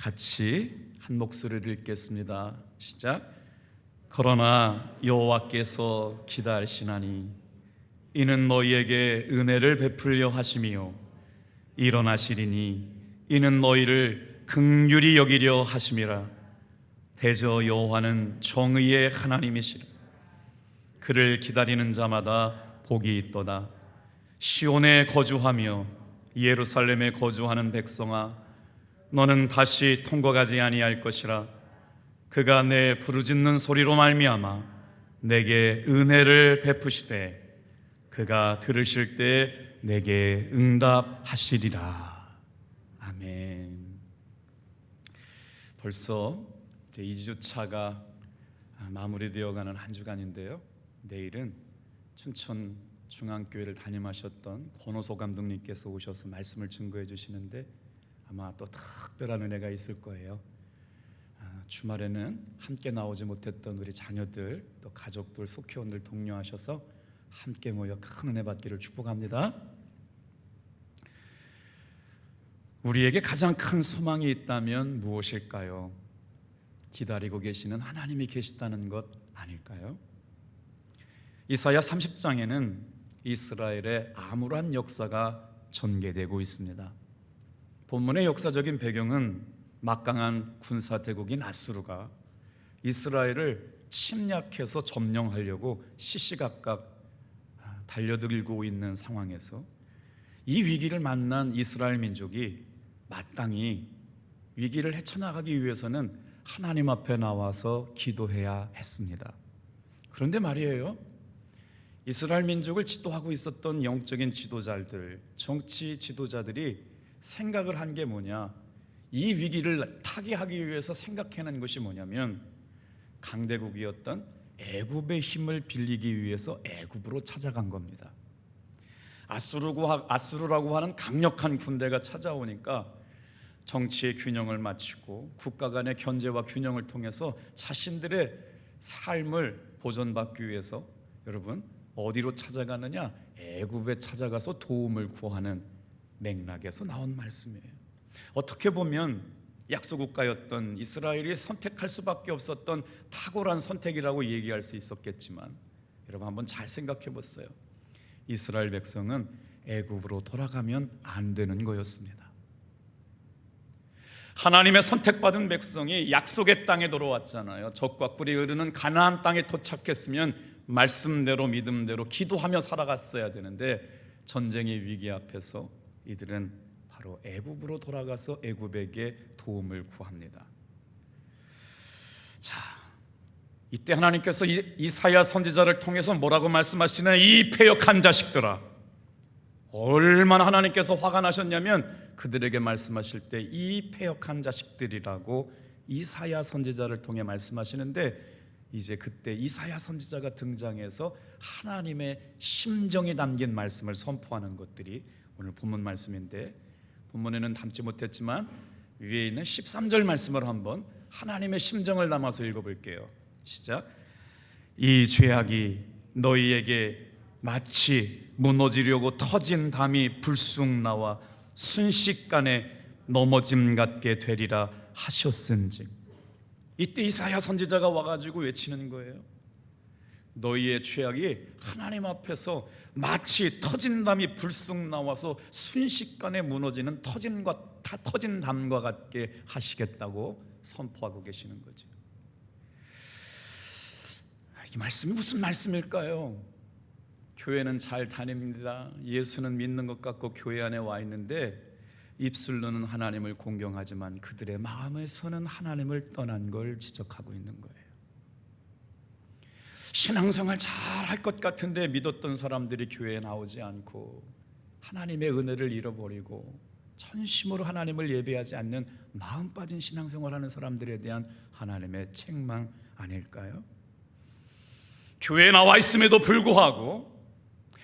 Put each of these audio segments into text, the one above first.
같이 한 목소리를 읽겠습니다. 시작. 그러나 여호와께서 기다리시나니 이는 너희에게 은혜를 베풀려 하심이요 일어나시리니 이는 너희를 긍휼히 여기려 하심이라. 대저 여호와는 정의의 하나님이시라. 그를 기다리는 자마다 복이 있도다. 시온에 거주하며 예루살렘에 거주하는 백성아, 너는 다시 통곡하지 아니할 것이라. 그가 내 부르짖는 소리로 말미암아 내게 은혜를 베푸시되 그가 들으실 때 내게 응답하시리라. 아멘. 벌써 이제 2주차가 마무리되어가는 한 주간인데요, 내일은 춘천 중앙교회를 담임하셨던 권호소 감독님께서 오셔서 말씀을 증거해 주시는데 아마 또 특별한 은혜가 있을 거예요. 주말에는 함께 나오지 못했던 우리 자녀들, 또 가족들, 속회원들 독려하셔서 함께 모여 큰 은혜 받기를 축복합니다. 우리에게 가장 큰 소망이 있다면 무엇일까요? 기다리고 계시는 하나님이 계시다는 것 아닐까요? 이사야 30장에는 이스라엘의 암울한 역사가 전개되고 있습니다. 본문의 역사적인 배경은 막강한 군사대국인 아수르가 이스라엘을 침략해서 점령하려고 시시각각 달려들고 있는 상황에서 이 위기를 만난 이스라엘 민족이 마땅히 위기를 헤쳐나가기 위해서는 하나님 앞에 나와서 기도해야 했습니다. 그런데 말이에요, 이스라엘 민족을 지도하고 있었던 영적인 지도자들, 정치 지도자들이 생각을 한 게 뭐냐, 이 위기를 타개하기 위해서 생각해낸 것이 뭐냐면 강대국이었던 애굽의 힘을 빌리기 위해서 애굽으로 찾아간 겁니다. 아수르라고 하는 강력한 군대가 찾아오니까 정치의 균형을 맞추고 국가 간의 견제와 균형을 통해서 자신들의 삶을 보존받기 위해서 여러분 어디로 찾아가느냐? 애굽에 찾아가서 도움을 구하는 맥락에서 나온 말씀이에요. 어떻게 보면 약소국가였던 이스라엘이 선택할 수밖에 없었던 탁월한 선택이라고 얘기할 수 있었겠지만 여러분 한번 잘 생각해 보세요. 이스라엘 백성은 애굽으로 돌아가면 안 되는 거였습니다. 하나님의 선택받은 백성이 약속의 땅에 들어왔잖아요. 젖과 꿀이 흐르는 가나안 땅에 도착했으면 말씀대로 믿음대로 기도하며 살아갔어야 되는데 전쟁의 위기 앞에서 이들은 바로 애굽으로 돌아가서 애굽에게 도움을 구합니다. 자, 이때 하나님께서 이사야 선지자를 통해서 뭐라고 말씀하시나? 이 패역한 자식들아. 얼마나 하나님께서 화가 나셨냐면 그들에게 말씀하실 때 이 패역한 자식들이라고 이사야 선지자를 통해 말씀하시는데, 이제 그때 이사야 선지자가 등장해서 하나님의 심정이 담긴 말씀을 선포하는 것들이 오늘 본문 말씀인데, 본문에는 담지 못했지만 위에 있는 13절 말씀을 한번 하나님의 심정을 담아서 읽어볼게요. 시작. 이 죄악이 너희에게 마치 무너지려고 터진 담이 불쑥 나와 순식간에 넘어짐 같게 되리라 하셨은즉. 이때 이사야 선지자가 와가지고 외치는 거예요. 너희의 죄악이 하나님 앞에서 마치 터진 담이 불쑥 나와서 순식간에 무너지는 터진 담과 같게 하시겠다고 선포하고 계시는 거죠. 이 말씀이 무슨 말씀일까요? 교회는 잘 다닙니다. 예수는 믿는 것 같고 교회 안에 와 있는데 입술로는 하나님을 공경하지만 그들의 마음에서는 하나님을 떠난 걸 지적하고 있는 거예요. 신앙생활 잘 할 것 같은데 믿었던 사람들이 교회에 나오지 않고 하나님의 은혜를 잃어버리고 전심으로 하나님을 예배하지 않는 마음 빠진 신앙생활하는 사람들에 대한 하나님의 책망 아닐까요? 교회에 나와 있음에도 불구하고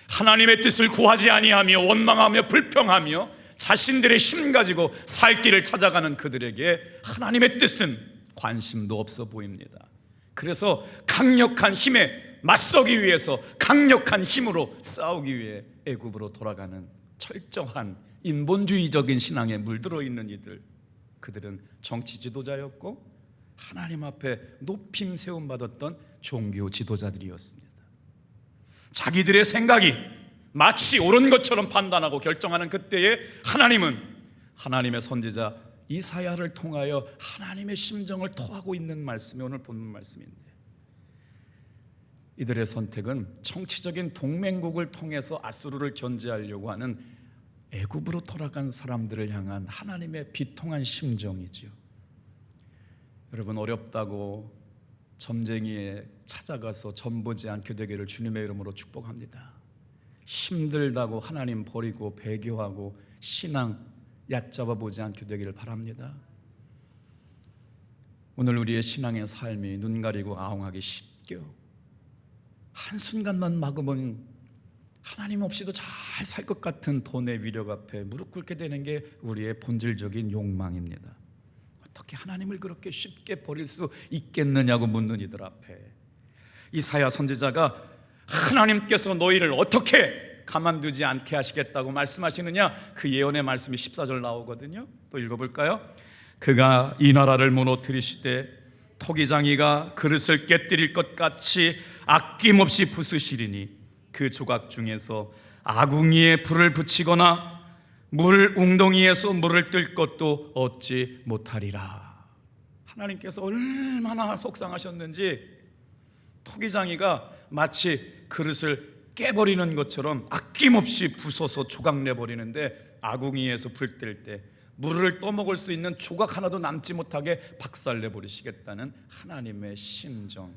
하나님의 뜻을 구하지 아니하며 원망하며 불평하며 자신들의 힘 가지고 살 길을 찾아가는 그들에게 하나님의 뜻은 관심도 없어 보입니다. 그래서 강력한 힘에 맞서기 위해서 강력한 힘으로 싸우기 위해 애굽으로 돌아가는 철저한 인본주의적인 신앙에 물들어 있는 이들, 그들은 정치 지도자였고 하나님 앞에 높임 세움 받았던 종교 지도자들이었습니다. 자기들의 생각이 마치 옳은 것처럼 판단하고 결정하는 그때에 하나님은 하나님의 선지자 이사야를 통하여 하나님의 심정을 토하고 있는 말씀이 오늘 본문 말씀인데, 이들의 선택은 정치적인 동맹국을 통해서 아수르를 견제하려고 하는 애굽으로 돌아간 사람들을 향한 하나님의 비통한 심정이지요. 여러분, 어렵다고 점쟁이에 찾아가서 점보지 않게 되기를 주님의 이름으로 축복합니다. 힘들다고 하나님 버리고 배교하고 신앙 얕잡아 보지 않게 되기를 바랍니다. 오늘 우리의 신앙의 삶이 눈 가리고 아웅하기 쉽죠. 한순간만 막으면 하나님 없이도 잘 살 것 같은 돈의 위력 앞에 무릎 꿇게 되는 게 우리의 본질적인 욕망입니다. 어떻게 하나님을 그렇게 쉽게 버릴 수 있겠느냐고 묻는 이들 앞에 이사야 선지자가 하나님께서 너희를 어떻게 가만두지 않게 하시겠다고 말씀하시느냐, 그 예언의 말씀이 14절 나오거든요. 또 읽어볼까요? 그가 이 나라를 무너뜨리시되 토기장이가 그릇을 깨뜨릴 것 같이 아낌없이 부수시리니 그 조각 중에서 아궁이에 불을 붙이거나 물 웅덩이에서 물을 뜰 것도 얻지 못하리라. 하나님께서 얼마나 속상하셨는지 토기장이가 마치 그릇을 깨버리는 것처럼 아낌없이 부숴서 조각 내버리는데, 아궁이에서 불 뜰 때 물을 떠먹을 수 있는 조각 하나도 남지 못하게 박살내버리시겠다는 하나님의 심정,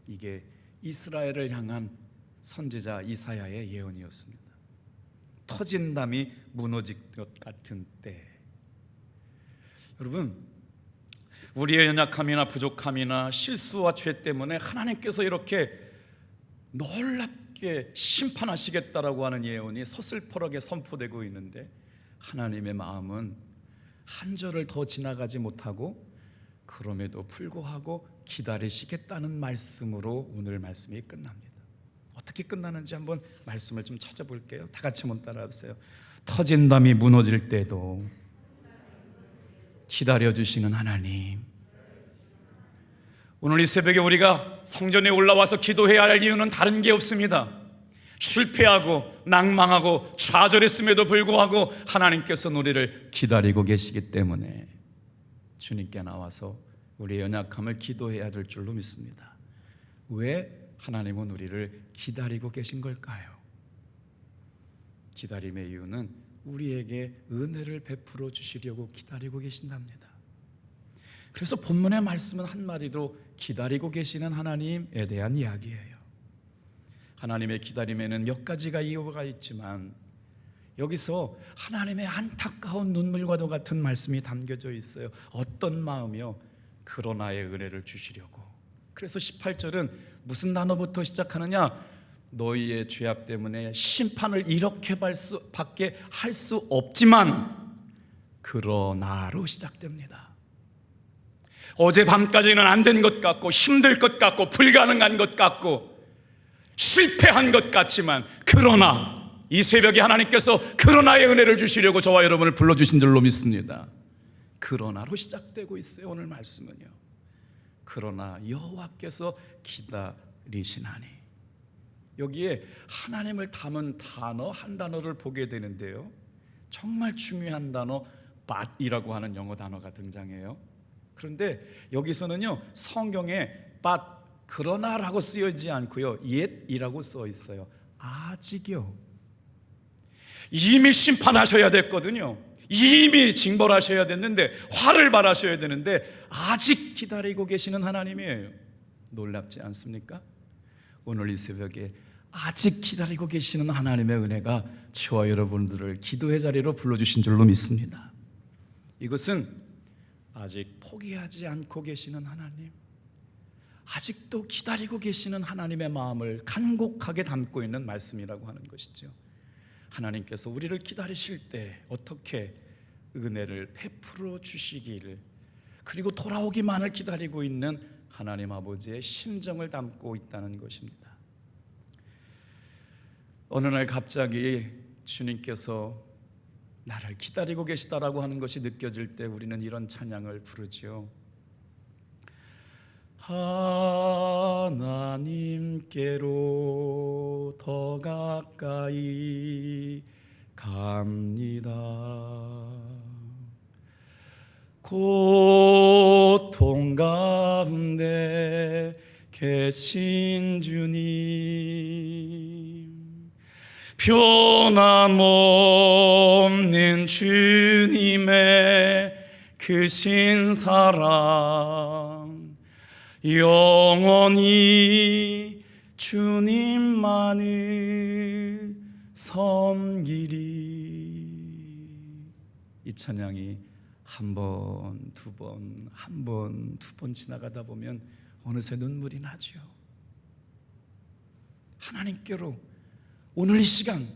이게 이스라엘을 향한 선지자 이사야의 예언이었습니다. 터진 담이 무너질 것 같은 때, 여러분, 우리의 연약함이나 부족함이나 실수와 죄 때문에 하나님께서 이렇게 놀랍게 심판하시겠다라고 하는 예언이 서슬퍼하게 선포되고 있는데, 하나님의 마음은 한 절을 더 지나가지 못하고 그럼에도 불구하고 기다리시겠다는 말씀으로 오늘 말씀이 끝납니다. 어떻게 끝나는지 한번 말씀을 좀 찾아볼게요. 다 같이 한번 따라하세요. 터진 담이 무너질 때도 기다려주시는 하나님. 오늘 이 새벽에 우리가 성전에 올라와서 기도해야 할 이유는 다른 게 없습니다. 실패하고 낭망하고 좌절했음에도 불구하고 하나님께서는 우리를 기다리고 계시기 때문에 주님께 나와서 우리의 연약함을 기도해야 될 줄로 믿습니다. 왜 하나님은 우리를 기다리고 계신 걸까요? 기다림의 이유는 우리에게 은혜를 베풀어 주시려고 기다리고 계신답니다. 그래서 본문의 말씀은 한마디로 기다리고 계시는 하나님에 대한 이야기예요. 하나님의 기다림에는 몇 가지가 이유가 있지만 여기서 하나님의 안타까운 눈물과도 같은 말씀이 담겨져 있어요. 어떤 마음이요? 그러나의 은혜를 주시려고. 그래서 18절은 무슨 단어부터 시작하느냐? 너희의 죄악 때문에 심판을 이렇게 받게 할 수 없지만 그러나로 시작됩니다. 어젯밤까지는 안 된 것 같고 힘들 것 같고 불가능한 것 같고 실패한 것 같지만, 그러나 이 새벽에 하나님께서 그러나의 은혜를 주시려고 저와 여러분을 불러주신 줄로 믿습니다. 그러나로 시작되고 있어요. 오늘 말씀은요. 그러나 여호와께서 기다리시나니. 여기에 하나님을 담은 단어 한 단어를 보게 되는데요, 정말 중요한 단어 but이라고 하는 영어 단어가 등장해요. 그런데 여기서는요, 성경에 but 그러나라고 쓰여지지 않고요, yet이라고 써 있어요. 아직이요. 이미 심판하셔야 됐거든요. 이미 징벌하셔야 됐는데, 화를 발하셔야 되는데 아직 기다리고 계시는 하나님이에요. 놀랍지 않습니까? 오늘 이 새벽에 아직 기다리고 계시는 하나님의 은혜가 저와 여러분들을 기도의 자리로 불러주신 줄로 믿습니다. 이것은 아직 포기하지 않고 계시는 하나님, 아직도 기다리고 계시는 하나님의 마음을 간곡하게 담고 있는 말씀이라고 하는 것이죠. 하나님께서 우리를 기다리실 때 어떻게 은혜를 베풀어 주시기를, 그리고 돌아오기만을 기다리고 있는 하나님 아버지의 심정을 담고 있다는 것입니다. 어느 날 갑자기 주님께서 나를 기다리고 계시다라고 하는 것이 느껴질 때 우리는 이런 찬양을 부르지요. 하나님께로 더 가까이 갑니다. 고통 가운데 계신 주님, 변함없는 주님의 크신 사랑, 영원히 주님만을 섬기리. 이 찬양이 한 번, 두 번, 한 번, 두 번 지나가다 보면 어느새 눈물이 나죠. 하나님께로 오늘 이 시간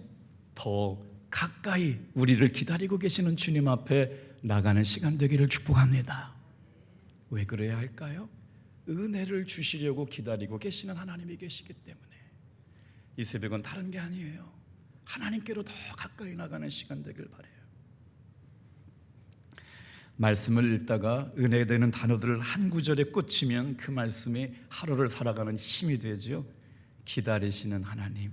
더 가까이 우리를 기다리고 계시는 주님 앞에 나가는 시간 되기를 축복합니다. 왜 그래야 할까요? 은혜를 주시려고 기다리고 계시는 하나님이 계시기 때문에. 이 새벽은 다른 게 아니에요. 하나님께로 더 가까이 나가는 시간 되길 바라요. 말씀을 읽다가 은혜되는 단어들을 한 구절에 꽂히면 그 말씀이 하루를 살아가는 힘이 되죠. 기다리시는 하나님.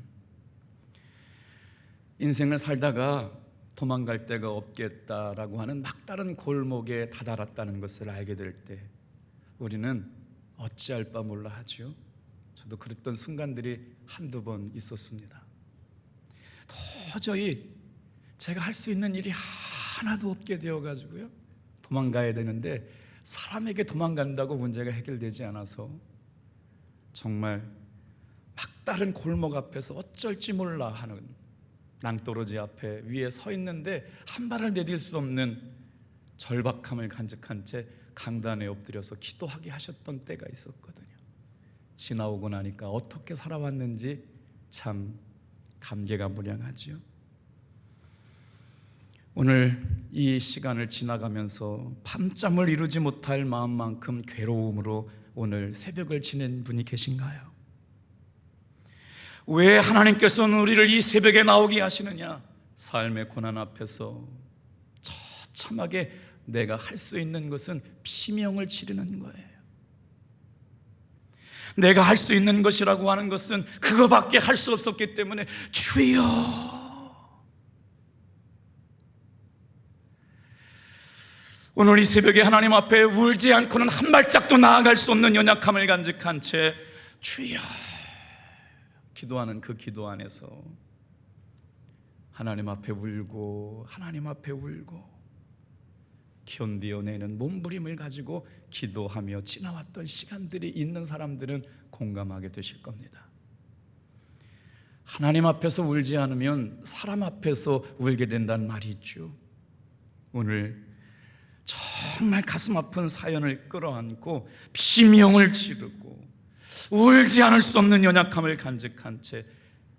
인생을 살다가 도망갈 데가 없겠다라고 하는 막다른 골목에 다다랐다는 것을 알게 될 때 우리는 어찌할 바 몰라 하죠. 저도 그랬던 순간들이 한두 번 있었습니다. 도저히 제가 할 수 있는 일이 하나도 없게 되어가지고요, 도망가야 되는데 사람에게 도망간다고 문제가 해결되지 않아서 정말 막다른 골목 앞에서 어쩔지 몰라 하는 낭떠러지 앞에 위에 서 있는데 한 발을 내딜 수 없는 절박함을 간직한 채 강단에 엎드려서 기도하게 하셨던 때가 있었거든요. 지나오고 나니까 어떻게 살아왔는지 참 감개가 무량하지요. 오늘 이 시간을 지나가면서 밤잠을 이루지 못할 마음만큼 괴로움으로 오늘 새벽을 지낸 분이 계신가요? 왜 하나님께서는 우리를 이 새벽에 나오게 하시느냐? 삶의 고난 앞에서 처참하게 내가 할 수 있는 것은 피명을 지르는 거예요. 내가 할 수 있는 것이라고 하는 것은 그거밖에 할 수 없었기 때문에 주여, 오늘 이 새벽에 하나님 앞에 울지 않고는 한 발짝도 나아갈 수 없는 연약함을 간직한 채 주여 기도하는 그 기도 안에서 하나님 앞에 울고 하나님 앞에 울고 견디어내는 몸부림을 가지고 기도하며 지나왔던 시간들이 있는 사람들은 공감하게 되실 겁니다. 하나님 앞에서 울지 않으면 사람 앞에서 울게 된다는 말이 있죠. 오늘 정말 가슴 아픈 사연을 끌어안고 비명을 지르고 울지 않을 수 없는 연약함을 간직한 채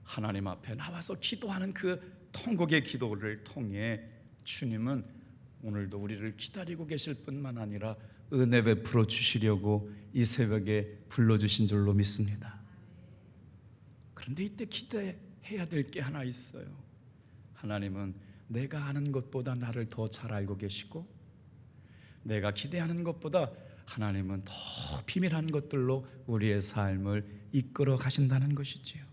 하나님 앞에 나와서 기도하는 그 통곡의 기도를 통해 주님은 오늘도 우리를 기다리고 계실 뿐만 아니라 은혜 베풀어 주시려고 이 새벽에 불러주신 줄로 믿습니다. 그런데 이때 기대해야 될 게 하나 있어요. 하나님은 내가 아는 것보다 나를 더 잘 알고 계시고 내가 기대하는 것보다 하나님은 더 비밀한 것들로 우리의 삶을 이끌어 가신다는 것이지요.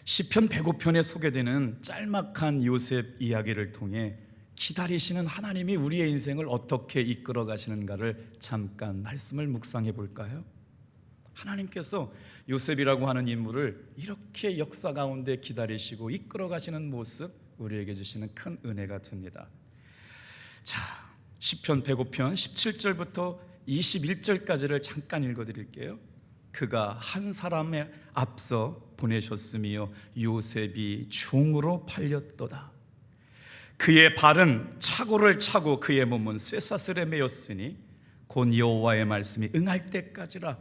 시편 105편에 소개되는 짤막한 요셉 이야기를 통해 기다리시는 하나님이 우리의 인생을 어떻게 이끌어 가시는가를 잠깐 말씀을 묵상해 볼까요? 하나님께서 요셉이라고 하는 인물을 이렇게 역사 가운데 기다리시고 이끌어 가시는 모습, 우리에게 주시는 큰 은혜가 됩니다. 자, 시편 105편 17절부터 21절까지를 잠깐 읽어드릴게요. 그가 한 사람의 앞서 보내셨으며 요셉이 종으로 팔렸도다. 그의 발은 차고를 차고 그의 몸은 쇠사슬에 매였으니 곧 여호와의 말씀이 응할 때까지라.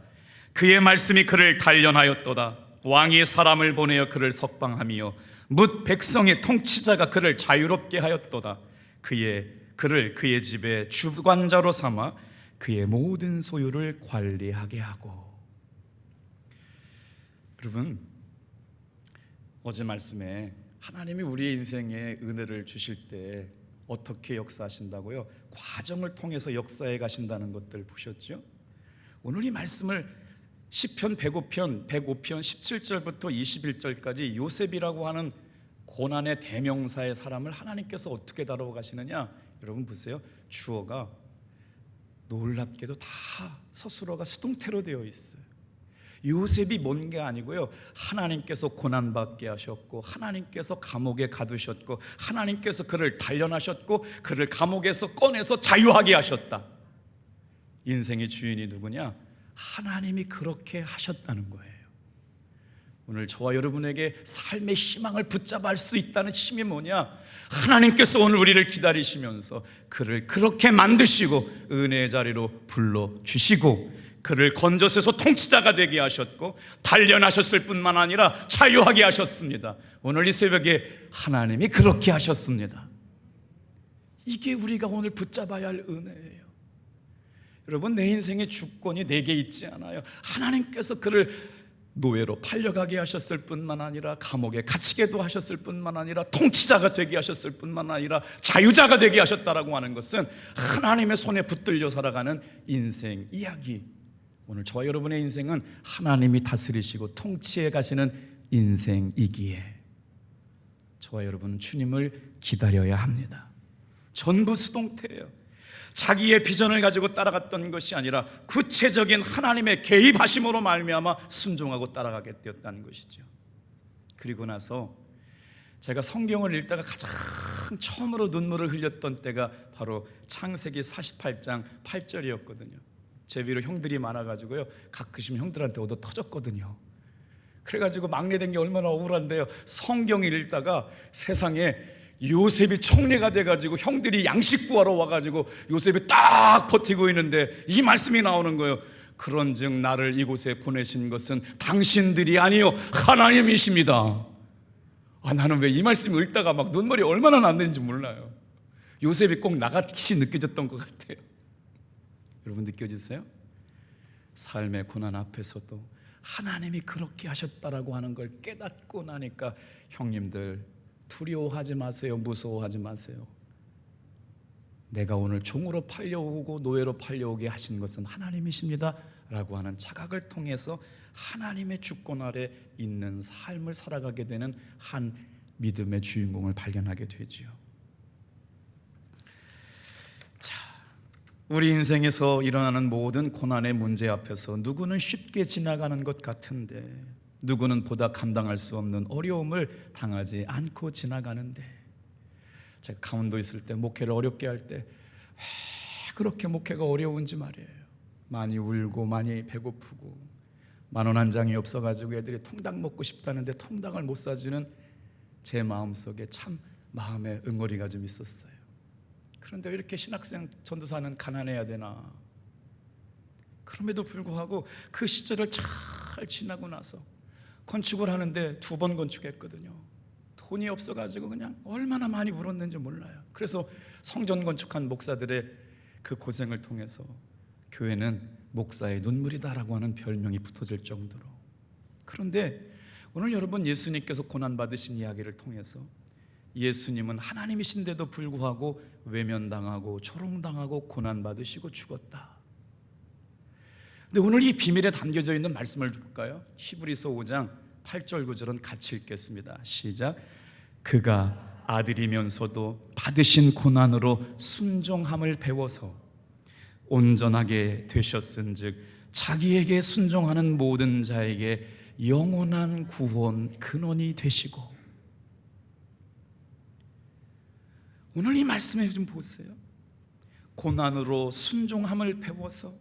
그의 말씀이 그를 단련하였도다. 왕이 사람을 보내어 그를 석방하며 뭇 백성의 통치자가 그를 자유롭게 하였도다. 그를 그의 집의 주관자로 삼아 그의 모든 소유를 관리하게 하고. 여러분, 어제 말씀에 하나님이 우리의 인생에 은혜를 주실 때 어떻게 역사하신다고요? 과정을 통해서 역사해 가신다는 것들 보셨죠? 오늘 이 말씀을 시편 105편 17절부터 21절까지 요셉이라고 하는 고난의 대명사의 사람을 하나님께서 어떻게 다루어 가시느냐? 여러분 보세요. 주어가 놀랍게도 다 서술어가 수동태로 되어 있어요. 요셉이 뭔 게 아니고요, 하나님께서 고난받게 하셨고, 하나님께서 감옥에 가두셨고, 하나님께서 그를 단련하셨고, 그를 감옥에서 꺼내서 자유하게 하셨다. 인생의 주인이 누구냐? 하나님이 그렇게 하셨다는 거예요. 오늘 저와 여러분에게 삶의 희망을 붙잡을 수 있다는 힘이 뭐냐? 하나님께서 오늘 우리를 기다리시면서 그를 그렇게 만드시고 은혜의 자리로 불러주시고, 그를 건져서서 통치자가 되게 하셨고, 단련하셨을 뿐만 아니라 자유하게 하셨습니다. 오늘 이 새벽에 하나님이 그렇게 하셨습니다. 이게 우리가 오늘 붙잡아야 할 은혜예요. 여러분, 내 인생의 주권이 내게 있지 않아요. 하나님께서 그를 노예로 팔려가게 하셨을 뿐만 아니라, 감옥에 갇히게도 하셨을 뿐만 아니라, 통치자가 되게 하셨을 뿐만 아니라 자유자가 되게 하셨다라고 하는 것은 하나님의 손에 붙들려 살아가는 인생 이야기. 오늘 저와 여러분의 인생은 하나님이 다스리시고 통치해 가시는 인생이기에 저와 여러분은 주님을 기다려야 합니다. 전부 수동태예요. 자기의 비전을 가지고 따라갔던 것이 아니라 구체적인 하나님의 개입하심으로 말미암아 순종하고 따라가게 되었다는 것이죠. 그리고 나서 제가 성경을 읽다가 가장 처음으로 눈물을 흘렸던 때가 바로 창세기 48장 8절이었거든요. 제 위로 형들이 많아가지고요, 가끔씩 형들한테 얻어 터졌거든요. 그래가지고 막내 된 게 얼마나 억울한데요, 성경을 읽다가 세상에 요셉이 총리가 돼가지고 형들이 양식 구하러 와가지고 요셉이 딱 버티고 있는데 이 말씀이 나오는 거예요. 그런즉 나를 이곳에 보내신 것은 당신들이 아니요 하나님이십니다. 나는 왜 이 말씀을 읽다가 막 눈물이 얼마나 났는지 몰라요. 요셉이 꼭 나같이 느껴졌던 것 같아요. 여러분 느껴지세요? 삶의 고난 앞에서도 하나님이 그렇게 하셨다라고 하는 걸 깨닫고 나니까, 형님들 두려워하지 마세요. 무서워하지 마세요. 내가 오늘 종으로 팔려오고 노예로 팔려오게 하신 것은 하나님이십니다 라고 하는 자각을 통해서 하나님의 주권 아래 있는 삶을 살아가게 되는 한 믿음의 주인공을 발견하게 되지요. 우리 인생에서 일어나는 모든 고난의 문제 앞에서 누구는 쉽게 지나가는 것 같은데, 누구는 보다 감당할 수 없는 어려움을 당하지 않고 지나가는데, 제가 강원도 있을 때 목회를 어렵게 할 때 왜 그렇게 목회가 어려운지 말이에요. 많이 울고 많이 배고프고 10,000원 한 장이 없어가지고 애들이 통닭 먹고 싶다는데 통닭을 못 사주는 제 마음속에 참 마음에 응어리가 좀 있었어요. 그런데 왜 이렇게 신학생 전도사는 가난해야 되나? 그럼에도 불구하고 그 시절을 잘 지나고 나서 건축을 하는데 2번 건축했거든요. 돈이 없어가지고 그냥 얼마나 많이 울었는지 몰라요. 그래서 성전 건축한 목사들의 그 고생을 통해서 교회는 목사의 눈물이다라고 하는 별명이 붙어질 정도로. 그런데 오늘 여러분, 예수님께서 고난받으신 이야기를 통해서 예수님은 하나님이신데도 불구하고 외면당하고 조롱당하고 고난받으시고 죽었다. 근데 오늘 이 비밀에 담겨져 있는 말씀을 볼까요? 히브리서 5장 8절 9절은 같이 읽겠습니다. 시작. 그가 아들이면서도 받으신 고난으로 순종함을 배워서 온전하게 되셨은즉 자기에게 순종하는 모든 자에게 영원한 구원 근원이 되시고. 오늘 이 말씀에 좀 보세요. 고난으로 순종함을 배워서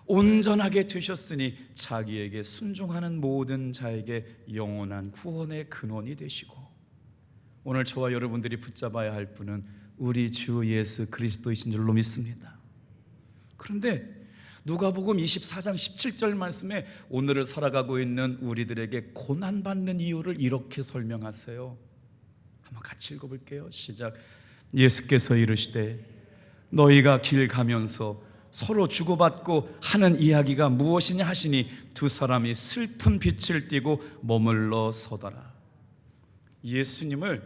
온전하게 되셨으니 자기에게 순종하는 모든 자에게 영원한 구원의 근원이 되시고. 오늘 저와 여러분들이 붙잡아야 할 분은 우리 주 예수 그리스도이신 줄로 믿습니다. 그런데 누가복음 24장 17절 말씀에 오늘을 살아가고 있는 우리들에게 고난받는 이유를 이렇게 설명하세요. 한번 같이 읽어볼게요. 시작. 예수께서 이르시되 너희가 길 가면서 서로 주고받고 하는 이야기가 무엇이냐 하시니 두 사람이 슬픈 빛을 띠고 머물러 서더라. 예수님을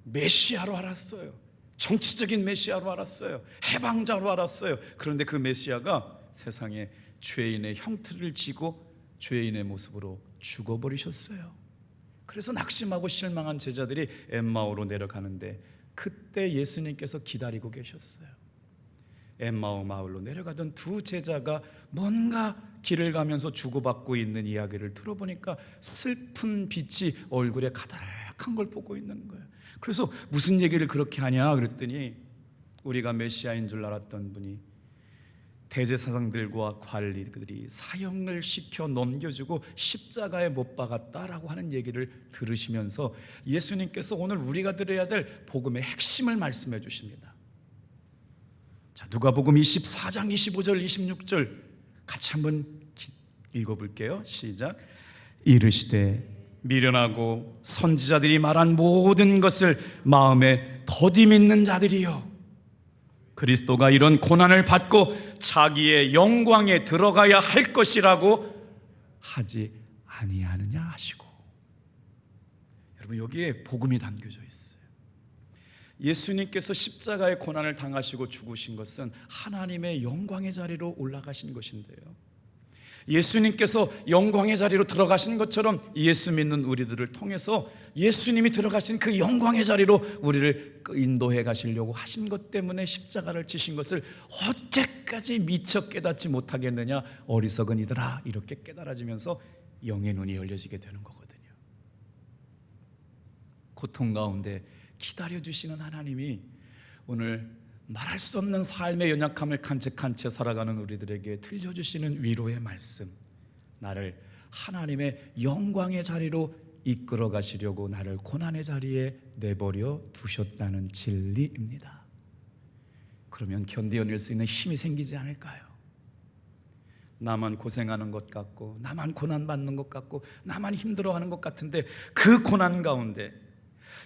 메시아로 알았어요. 정치적인 메시아로 알았어요. 해방자로 알았어요. 그런데 그 메시아가 세상에 죄인의 형태를 지고 죄인의 모습으로 죽어버리셨어요. 그래서 낙심하고 실망한 제자들이 엠마오로 내려가는데 그때 예수님께서 기다리고 계셨어요. 엠마오 마을로 내려가던 두 제자가 뭔가 길을 가면서 주고받고 있는 이야기를 들어보니까 슬픈 빛이 얼굴에 가득한 걸 보고 있는 거예요. 그래서 무슨 얘기를 그렇게 하냐 그랬더니 우리가 메시아인 줄 알았던 분이 대제사장들과 관리들이 사형을 시켜 넘겨주고 십자가에 못 박았다라고 하는 얘기를 들으시면서 예수님께서 오늘 우리가 들어야 될 복음의 핵심을 말씀해 주십니다. 자, 누가복음 24장 25절 26절 같이 한번 읽어볼게요. 시작. 이르시되 미련하고 선지자들이 말한 모든 것을 마음에 더디 믿는 자들이요 그리스도가 이런 고난을 받고 자기의 영광에 들어가야 할 것이라고 하지 아니하느냐 하시고. 여러분, 여기에 복음이 담겨져 있어요. 예수님께서 십자가의 고난을 당하시고 죽으신 것은 하나님의 영광의 자리로 올라가신 것인데요, 예수님께서 영광의 자리로 들어가신 것처럼 예수 믿는 우리들을 통해서 예수님이 들어가신 그 영광의 자리로 우리를 인도해 가시려고 하신 것 때문에 십자가를 지신 것을 어째까지 미처 깨닫지 못하겠느냐, 어리석은 이들아, 이렇게 깨달아지면서 영의 눈이 열려지게 되는 거거든요. 고통 가운데 기다려주시는 하나님이 오늘 말할 수 없는 삶의 연약함을 간직한 채 살아가는 우리들에게 들려주시는 위로의 말씀, 나를 하나님의 영광의 자리로 이끌어 가시려고 나를 고난의 자리에 내버려 두셨다는 진리입니다. 그러면 견뎌낼 수 있는 힘이 생기지 않을까요? 나만 고생하는 것 같고, 나만 고난받는 것 같고, 나만 힘들어하는 것 같은데 그 고난 가운데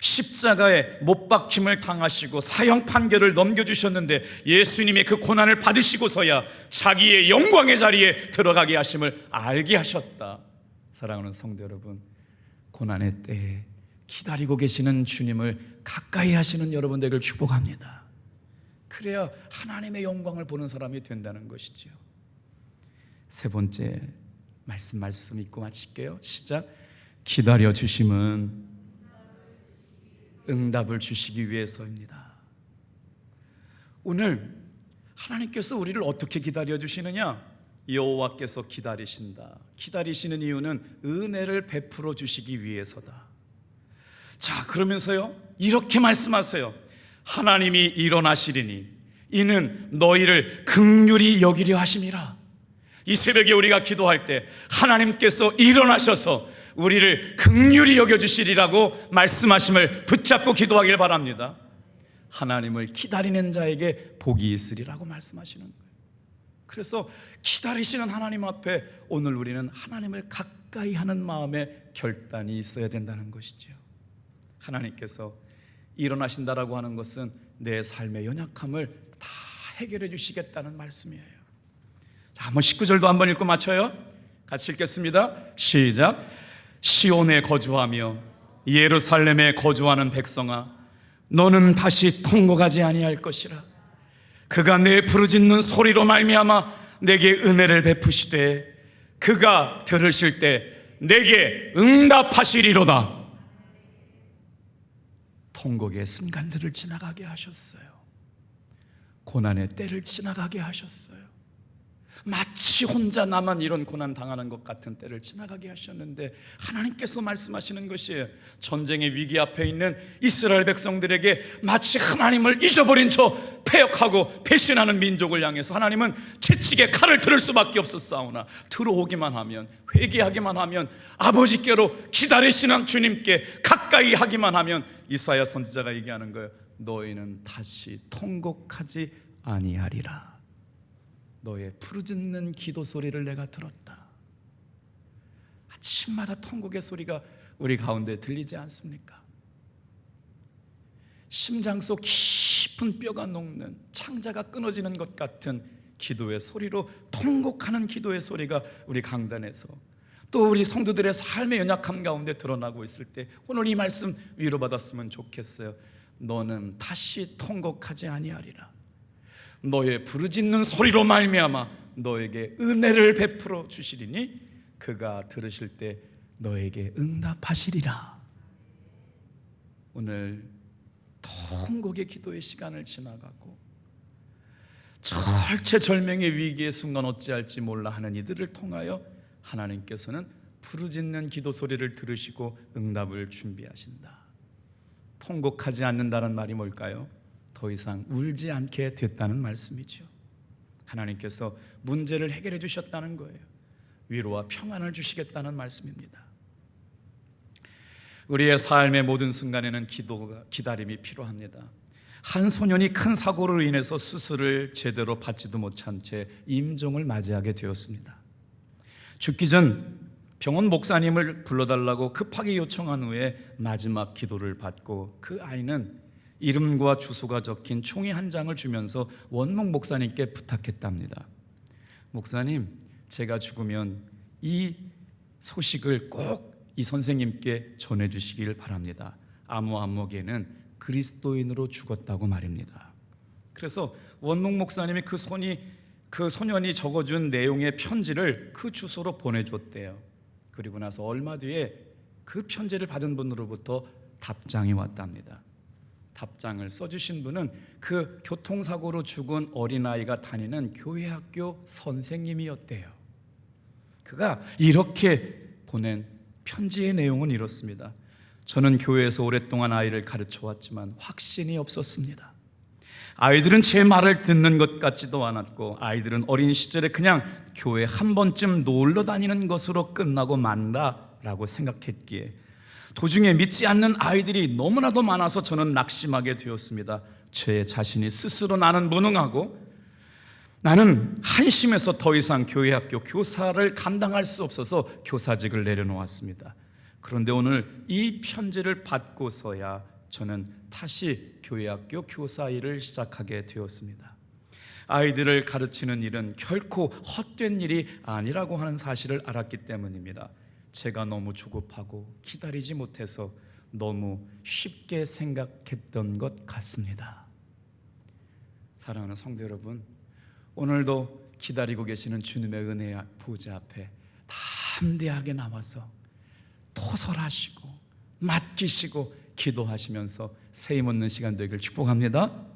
십자가에 못 박힘을 당하시고 사형 판결을 넘겨주셨는데 예수님이 그 고난을 받으시고서야 자기의 영광의 자리에 들어가게 하심을 알게 하셨다. 사랑하는 성도 여러분, 고난의 때에 기다리고 계시는 주님을 가까이 하시는 여러분 되기를 축복합니다. 그래야 하나님의 영광을 보는 사람이 된다는 것이죠. 세 번째 말씀 읽고 마칠게요. 시작. 기다려 주심은 응답을 주시기 위해서입니다. 오늘 하나님께서 우리를 어떻게 기다려 주시느냐? 여호와께서 기다리신다. 기다리시는 이유는 은혜를 베풀어 주시기 위해서다. 자, 그러면서요 이렇게 말씀하세요. 하나님이 일어나시리니 이는 너희를 긍휼히 여기려 하심이라. 이 새벽에 우리가 기도할 때 하나님께서 일어나셔서 우리를 긍휼히 여겨주시리라고 말씀하심을 붙잡고 기도하길 바랍니다. 하나님을 기다리는 자에게 복이 있으리라고 말씀하시는 거예요. 그래서 기다리시는 하나님 앞에 오늘 우리는 하나님을 가까이 하는 마음의 결단이 있어야 된다는 것이죠. 하나님께서 일어나신다라고 하는 것은 내 삶의 연약함을 다 해결해 주시겠다는 말씀이에요. 자, 한번 19절도 한번 읽고 마쳐요. 같이 읽겠습니다. 시작. 시온에 거주하며 예루살렘에 거주하는 백성아, 너는 다시 통곡하지 아니할 것이라. 그가 내 부르짖는 소리로 말미암아 내게 은혜를 베푸시되 그가 들으실 때 내게 응답하시리로다. 통곡의 순간들을 지나가게 하셨어요. 고난의 때를 지나가게 하셨어요. 마치 혼자 나만 이런 고난 당하는 것 같은 때를 지나가게 하셨는데 하나님께서 말씀하시는 것이에요. 전쟁의 위기 앞에 있는 이스라엘 백성들에게 마치 하나님을 잊어버린 채 패역하고 배신하는 민족을 향해서 하나님은 채찍에 칼을 들을 수밖에 없었사오나 들어오기만 하면, 회개하기만 하면, 아버지께로 기다리시는 주님께 가까이 하기만 하면, 이사야 선지자가 얘기하는 거예요. 너희는 다시 통곡하지 아니하리라. 너의 부르짖는 기도 소리를 내가 들었다. 아침마다 통곡의 소리가 우리 가운데 들리지 않습니까? 심장 속 깊은 뼈가 녹는 창자가 끊어지는 것 같은 기도의 소리로 통곡하는 기도의 소리가 우리 강단에서 또 우리 성도들의 삶의 연약함 가운데 드러나고 있을 때 오늘 이 말씀 위로받았으면 좋겠어요. 너는 다시 통곡하지 아니하리라. 너의 부르짖는 소리로 말미암아 너에게 은혜를 베풀어 주시리니 그가 들으실 때 너에게 응답하시리라. 오늘 통곡의 기도의 시간을 지나가고 절체절명의 위기의 순간 어찌할지 몰라 하는 이들을 통하여 하나님께서는 부르짖는 기도 소리를 들으시고 응답을 준비하신다. 통곡하지 않는다는 말이 뭘까요? 더 이상 울지 않게 됐다는 말씀이죠. 하나님께서 문제를 해결해 주셨다는 거예요. 위로와 평안을 주시겠다는 말씀입니다. 우리의 삶의 모든 순간에는 기도가, 기다림이 필요합니다. 한 소년이 큰 사고로 인해서 수술을 제대로 받지도 못한 채 임종을 맞이하게 되었습니다. 죽기 전 병원 목사님을 불러달라고 급하게 요청한 후에 마지막 기도를 받고 그 아이는 이름과 주소가 적힌 종이 한 장을 주면서 원목 목사님께 부탁했답니다. 목사님, 제가 죽으면 이 소식을 꼭 이 선생님께 전해주시길 바랍니다. 암흑에는 그리스도인으로 죽었다고 말입니다. 그래서 원목 목사님이 그 소년이 적어준 내용의 편지를 그 주소로 보내줬대요. 그리고 나서 얼마 뒤에 그 편지를 받은 분으로부터 답장이 왔답니다. 답장을 써주신 분은 그 교통사고로 죽은 어린아이가 다니는 교회학교 선생님이었대요. 그가 이렇게 보낸 편지의 내용은 이렇습니다. 저는 교회에서 오랫동안 아이를 가르쳐 왔지만 확신이 없었습니다. 아이들은 제 말을 듣는 것 같지도 않았고 아이들은 어린 시절에 그냥 교회 한 번쯤 놀러 다니는 것으로 끝나고 만다라고 생각했기에 도중에 믿지 않는 아이들이 너무나도 많아서 저는 낙심하게 되었습니다. 제 자신이 스스로 나는 무능하고 나는 한심해서 더 이상 교회학교 교사를 감당할 수 없어서 교사직을 내려놓았습니다. 그런데 오늘 이 편지를 받고서야 저는 다시 교회학교 교사 일을 시작하게 되었습니다. 아이들을 가르치는 일은 결코 헛된 일이 아니라고 하는 사실을 알았기 때문입니다. 제가 너무 조급하고 기다리지 못해서 너무 쉽게 생각했던 것 같습니다. 사랑하는 성도 여러분, 오늘도 기다리고 계시는 주님의 은혜 보좌 앞에 담대하게 나와서 토설하시고 맡기시고 기도하시면서 새 힘 얻는 시간 되기를 축복합니다.